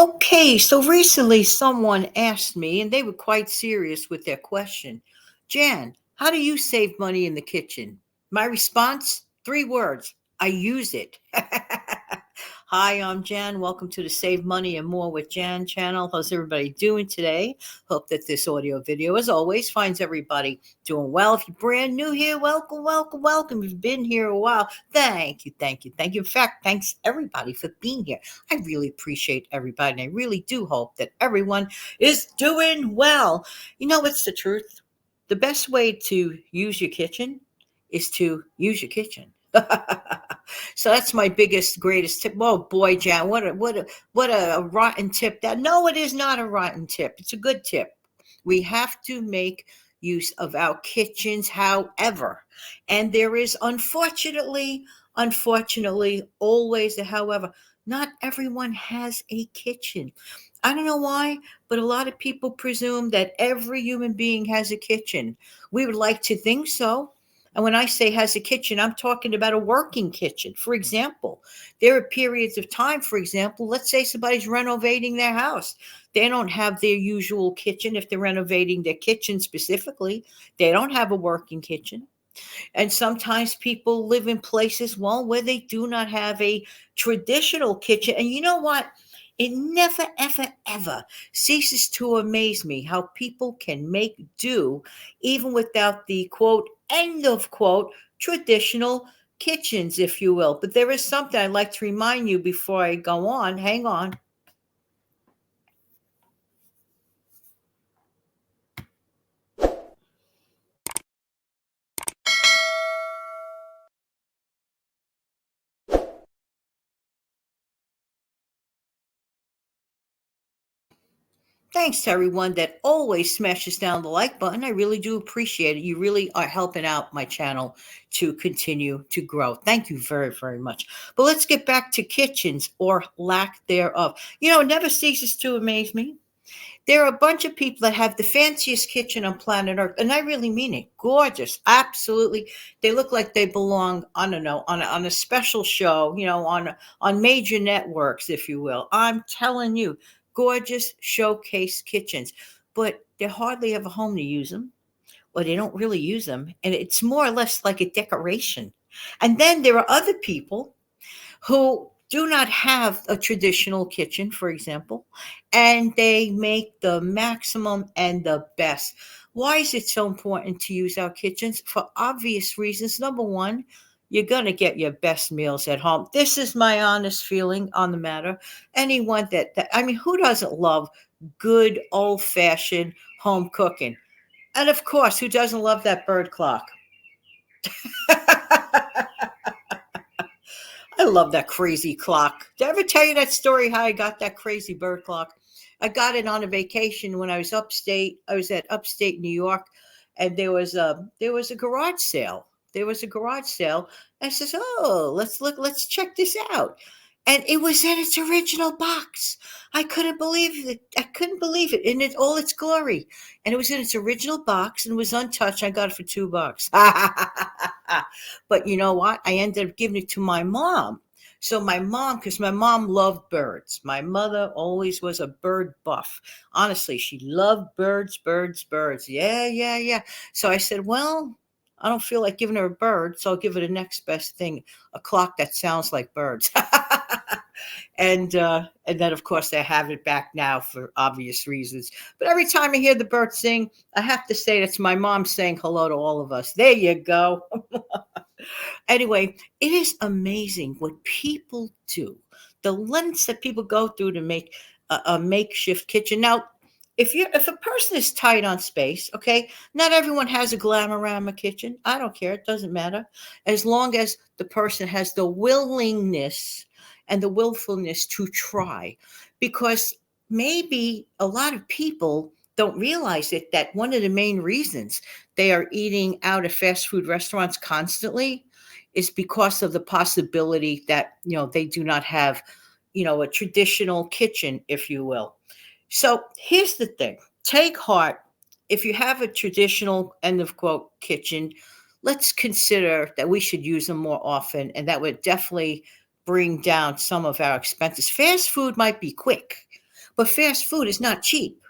Okay, so recently someone asked me, and they were quite serious with their question. Jan, how do you save money in the kitchen? My response, three words: I use it. Hi, I'm Jan. Welcome to the Save Money and More with Jan channel. How's everybody doing today? Hope that this audio video, as always, finds everybody doing well. If you're brand new here, welcome, welcome, welcome. If you've been here a while, thank you, thank you, thank you. In fact, thanks everybody for being here. I really appreciate everybody, and I really do hope that everyone is doing well. You know, it's the truth. The best way to use your kitchen is to use your kitchen. So that's my biggest, greatest tip. Oh boy, Jan, what a rotten tip that. No, it is not a rotten tip. It's a good tip. We have to make use of our kitchens, however, and there is unfortunately, always a however. Not everyone has a kitchen. I don't know why, but a lot of people presume that every human being has a kitchen. We would like to think so. And when I say has a kitchen, I'm talking about a working kitchen. For example, there are periods of time, for example, let's say somebody's renovating their house. They don't have their usual kitchen. If they're renovating their kitchen specifically, they don't have a working kitchen. And sometimes people live in places, well, where they do not have a traditional kitchen. And you know what? It never, ever, ever ceases to amaze me how people can make do even without the quote, end of quote, traditional kitchens, if you will. But there is something I'd like to remind you before I go on. Hang on. Thanks to everyone that always smashes down the like button. I really do appreciate it. You really are helping out my channel to continue to grow. Thank you very, very much. But let's get back to kitchens or lack thereof. You know, it never ceases to amaze me. There are a bunch of people that have the fanciest kitchen on planet Earth, and I really mean it. Gorgeous, absolutely. They look like they belong, I don't know, on a special show, on major networks, if you will. I'm telling you, gorgeous showcase kitchens, but they hardly have a home to use them, or they don't really use them, and it's more or less like a decoration. And then there are other people who do not have a traditional kitchen, for example, and they make the maximum and the best. Why is it so important to use our kitchens? For obvious reasons. Number one, you're going to get your best meals at home. This is my honest feeling on the matter. Anyone I mean, who doesn't love good old fashioned home cooking? And of course, who doesn't love that bird clock? I love that crazy clock. Did I ever tell you that story how I got that crazy bird clock? I got it on a vacation when I was upstate. I was at upstate New York, and there was a garage sale. There was a garage sale. I says, "Oh, let's check this out." And it was in its original box. I couldn't believe it. I couldn't believe it in all its glory. And it was in its original box and was untouched. I got it for $2. But you know what? I ended up giving it to my mom. So my mom, because my mom loved birds. My mother always was a bird buff. Honestly, she loved birds, birds, birds. Yeah, yeah, yeah. So I said, well, I don't feel like giving her a bird, so I'll give her the next best thing, a clock that sounds like birds. And then of course I have it back now for obvious reasons. But every time I hear the birds sing, I have to say that's my mom saying hello to all of us. There you go. Anyway, it is amazing what people do, the lengths that people go through to make a makeshift kitchen. Now, if a person is tight on space, okay, not everyone has a glamorama kitchen. I don't care; it doesn't matter, as long as the person has the willingness and the willfulness to try, because maybe a lot of people don't realize it that one of the main reasons they are eating out at fast food restaurants constantly is because of the possibility that they do not have a traditional kitchen, if you will. So here's the thing: take heart. If you have a traditional end of quote kitchen, let's consider that we should use them more often, and that would definitely bring down some of our expenses. Fast food might be quick, But fast food is not cheap.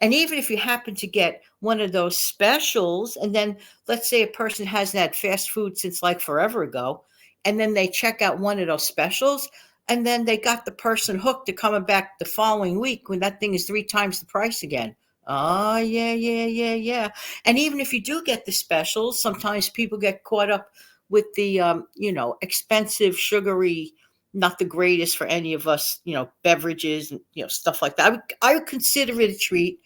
And even if you happen to get one of those specials, and then let's say a person has had fast food since like forever ago, and then they check out one of those specials, and then they got the person hooked to coming back the following week when that thing is three times the price again. Oh, yeah, yeah, yeah, yeah. And even if you do get the specials, sometimes people get caught up with the, expensive, sugary, not the greatest for any of us, beverages and, stuff like that. I would consider it a treat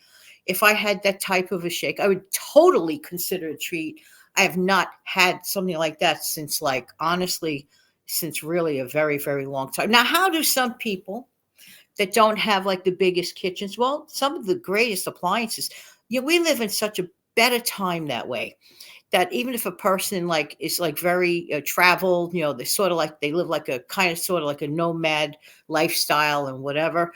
if I had that type of a shake. I would totally consider it a treat. I have not had something like that since, like, honestly, since really a very, very long time. Now, how do some people that don't have like the biggest kitchens? Well, some of the greatest appliances. We live in such a better time that way, that even if a person like is like very traveled, they sort of like they live like a kind of sort of like a nomad lifestyle and whatever.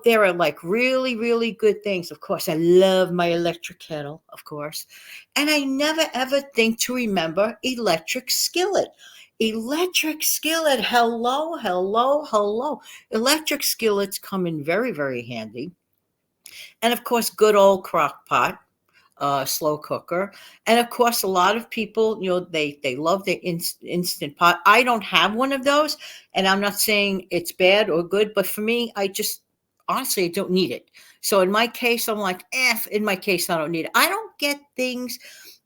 There are like really, really good things. Of course, I love my electric kettle, of course. And I never ever think to remember electric skillet. Electric skillet. Hello, hello, hello. Electric skillets come in very, very handy. And of course, good old crock pot, slow cooker. And of course, a lot of people, they love the instant pot. I don't have one of those, and I'm not saying it's bad or good, but for me, I just honestly I don't need it. So in my case, I'm like, in my case, I don't need it. I don't get things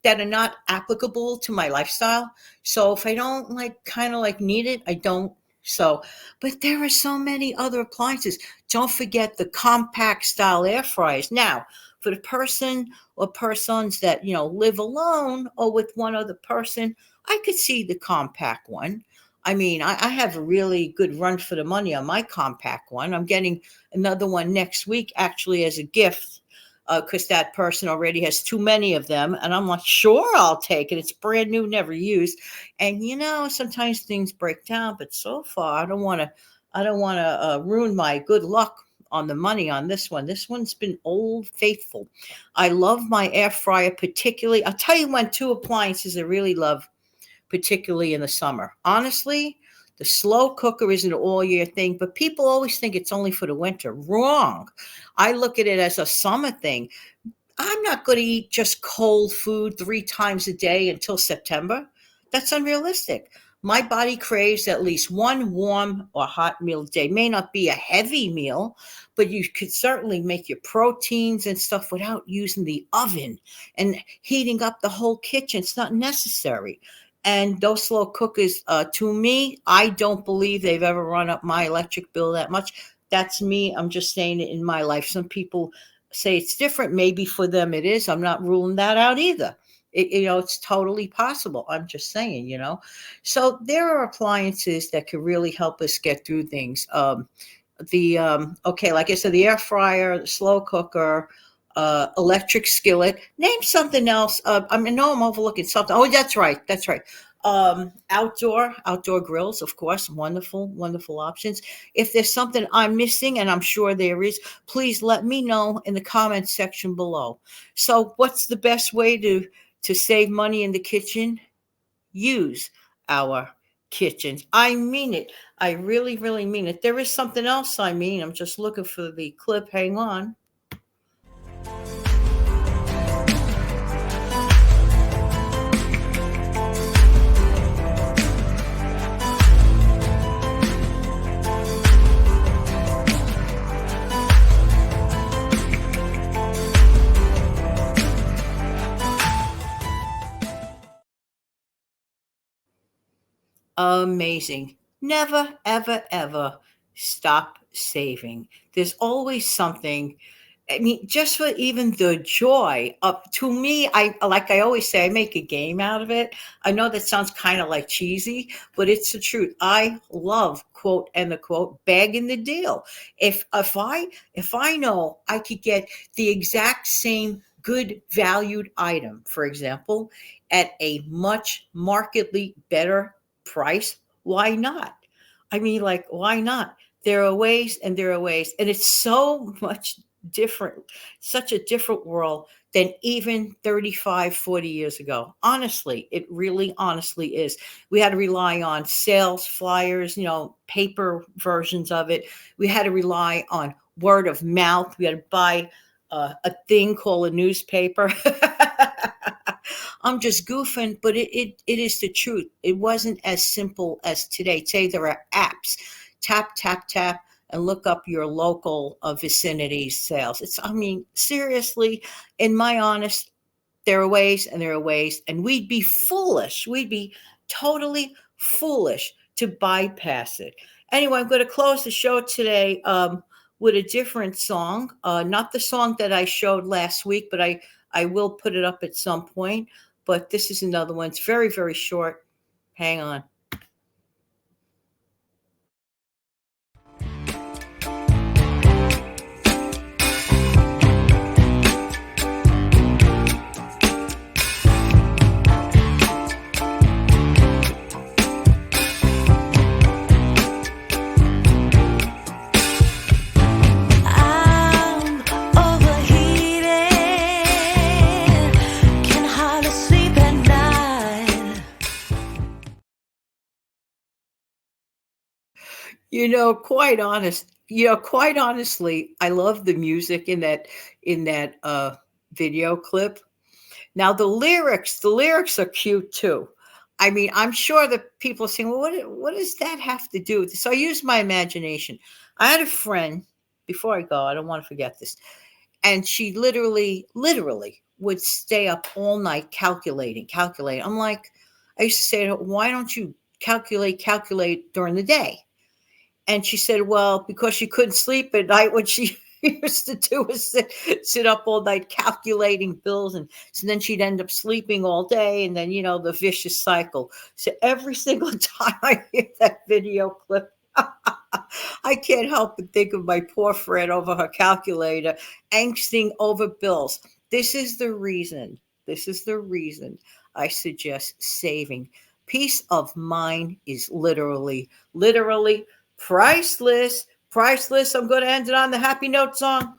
that are not applicable to my lifestyle. So if I don't like kind of like need it, I don't. So, but there are so many other appliances. Don't forget the compact style air fryers. Now, for the person or persons that live alone or with one other person, I could see the compact one. I mean, I have a really good run for the money on my compact one. I'm getting another one next week actually as a gift, because that person already has too many of them, and I'm like, sure, I'll take it. It's brand new, never used. And sometimes things break down, but so far I don't want to ruin my good luck on the money on this one. This one's been old faithful. I love my air fryer, particularly. I'll tell you when two appliances I really love, particularly in the summer. Honestly, the slow cooker is an all year thing, but people always think it's only for the winter. Wrong. I look at it as a summer thing. I'm not going to eat just cold food three times a day until September. That's unrealistic. My body craves at least one warm or hot meal a day. May not be a heavy meal, but you could certainly make your proteins and stuff without using the oven and heating up the whole kitchen. It's not necessary. And those slow cookers, to me, I don't believe they've ever run up my electric bill that much. That's me. I'm just saying it in my life. Some people say it's different. Maybe for them it is. I'm not ruling that out either. It's totally possible. I'm just saying. So there are appliances that can really help us get through things. Okay, like I said, the air fryer, the slow cooker, electric skillet. Name something else. I know I'm overlooking something. Oh, that's right. That's right. Outdoor grills, of course, wonderful, wonderful options. If there's something I'm missing, and I'm sure there is, please let me know in the comments section below. So, what's the best way to save money in the kitchen? Use our kitchens. I mean it. I really, really mean it. There is something else I mean. I'm just looking for the clip. Hang on. Amazing. Never, ever, ever stop saving. There's always something. I mean, just for even the joy of, to me, I always say, I make a game out of it. I know that sounds kind of like cheesy, but it's the truth. I love, quote and the quote, bagging the deal. If I know I could get the exact same good valued item, for example, at a much markedly better price, why not? I mean, like, why not? There are ways and there are ways, and it's so much different, such a different world than even 35, 40 years ago. Honestly, it really honestly is. We had to rely on sales flyers, paper versions of it. We had to rely on word of mouth. We had to buy a thing called a newspaper. I'm just goofing, but it is the truth. It wasn't as simple as today. Today there are apps. Tap, tap, tap, and look up your local vicinity sales. I mean, seriously, in my honest, there are ways and there are ways, and we'd be foolish. We'd be totally foolish to bypass it. Anyway, I'm going to close the show today with a different song. Not the song that I showed last week, but I will put it up at some point. But this is another one. It's very, very short. Hang on. I'm overheated, can hardly sleep at night. Quite honestly, I love the music in that video clip. Now the lyrics are cute too. I mean, I'm sure that people are saying, "Well, what does that have to do with this?" So I used my imagination. I had a friend before I go. I don't want to forget this, and she literally would stay up all night calculating. I'm like, I used to say to her, "Why don't you calculate during the day?" And she said, well, because she couldn't sleep at night, what she used to do was sit up all night calculating bills. And so then she'd end up sleeping all day. And then, the vicious cycle. So every single time I hear that video clip, I can't help but think of my poor friend over her calculator, angsting over bills. This is the reason. This is the reason I suggest saving. Peace of mind is literally priceless. Priceless. I'm going to end it on the happy note song.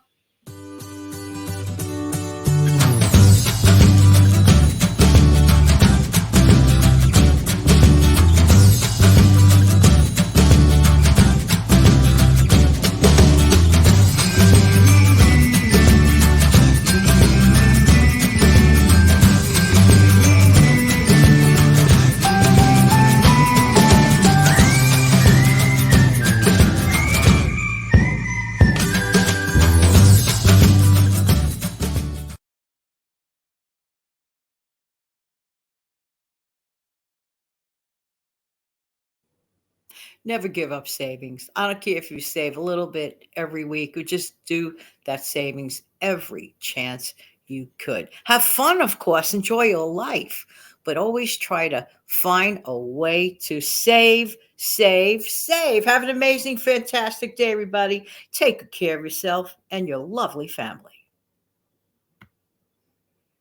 Never give up savings. I don't care if you save a little bit every week or just do that savings every chance you could. Have fun, of course, enjoy your life, but always try to find a way to save, save, save. Have an amazing, fantastic day, everybody. Take care of yourself and your lovely family.